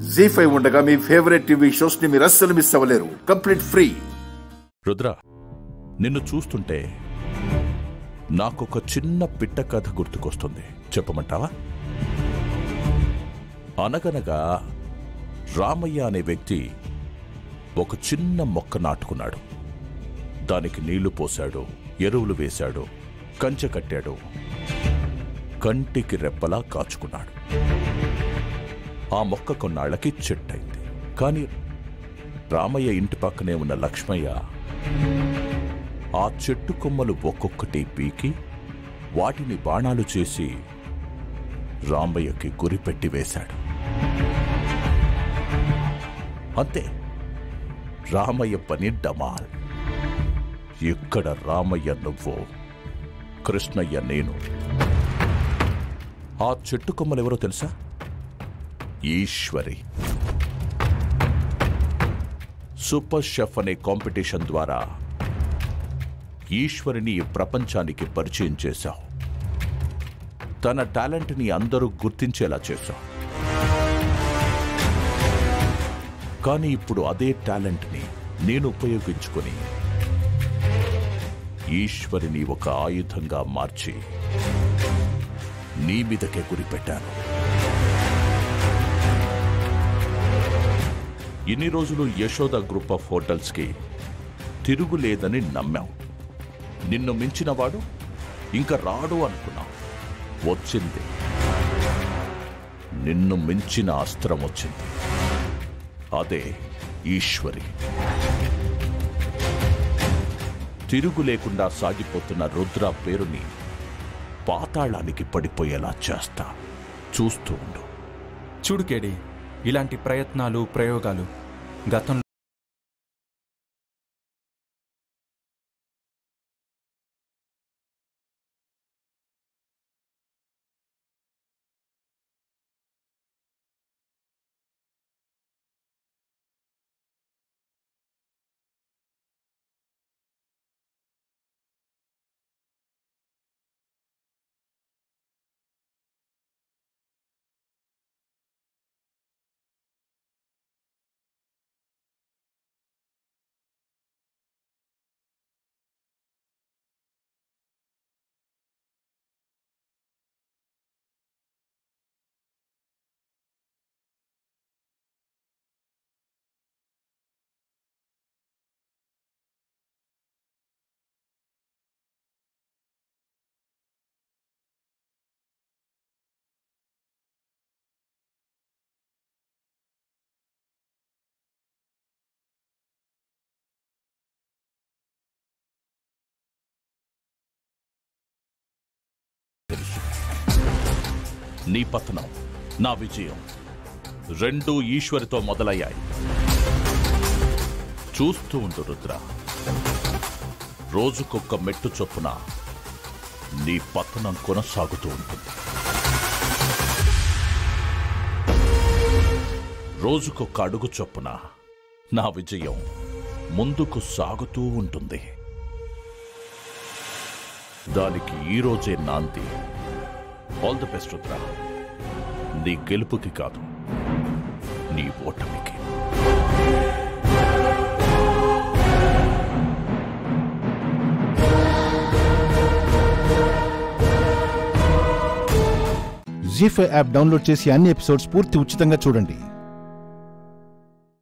ZEE5 ఉండగా మీ favourite TV shows ని మీరు అస్సలు మిస్ అవ్వలేరు. Complete free. రుద్ర, నిన్ను చూస్తుంటే నాకొక చిన్న పిట్ట కథ గుర్తుకొస్తుంది. చెప్పమంటావా? అనగనగా రామయ్య అనే వ్యక్తి ఒక చిన్న మొక్క నాటుకున్నాడు. దానికి నీళ్లు పోశాడు, ఎరువులు వేశాడు, కంచె కట్టాడు, కంటికి రెప్పలా కాచుకున్నాడు. ఆ మొక్క కొన్నాళ్లకి చెట్టయింది. కాని రామయ్య ఇంటి పక్కనే ఉన్న లక్ష్మయ్య ఆ చెట్టు కొమ్మలు ఒక్కొక్కటి పీకి వాటిని బాణాలు చేసి రామయ్యకి గురిపెట్టి వేశాడు. అంతే, రామయ్య పని డమాల్. ఇక్కడ రామయ్య నువ్వు, కృష్ణయ్య నేను. ఆ చెట్టు కొమ్మలెవరో తెలుసా? ఈశ్వరి. సూపర్ షెఫ్ అనే కాంపిటీషన్ ద్వారా ఈశ్వరిని ప్రపంచానికి పరిచయం చేశావు. తన టాలెంట్ని అందరూ గుర్తించేలా చేశావు. కానీ ఇప్పుడు అదే టాలెంట్ని నేను ఉపయోగించుకొని ఈశ్వరిని ఒక ఆయుధంగా మార్చి నీ మీదకే గురిపెట్టాను. ఇన్ని రోజులు యశోద గ్రూప్ ఆఫ్ హోటల్స్కి తిరుగులేదని నమ్మావు. నిన్ను మించినవాడు ఇంకా రాడు అనుకున్నావు. వచ్చింది. నిన్ను మించిన అస్త్రం వచ్చింది. అదే ఈశ్వరి. తిరుగు లేకుండా సాగిపోతున్న రుద్ర పేరుని పాతాళానికి పడిపోయేలా చేస్తా. చూస్తూ ఉండు. చూడు కేడి, ఇలాంటి ప్రయత్నాలు, ప్రయోగాలు గతంలో నీ పతనం, నా విజయం రెండూ ఈశ్వరితో మొదలయ్యాయి. చూస్తూ ఉండు రుద్ర. రోజుకొక్క మెట్టు చొప్పున నీ పతనం కొనసాగుతూ ఉంటుంది. రోజుకొక్క అడుగు చొప్పున నా విజయం ముందుకు సాగుతూ ఉంటుంది. దానికి ఈరోజే నాంది. All the best Rudra. నీ గెలుపుకి కాదు, నీ ఓటమికి. ZEE5 యాప్ డౌన్లోడ్ చేసి అన్ని ఎపిసోడ్స్ పూర్తి ఉచితంగా చూడండి.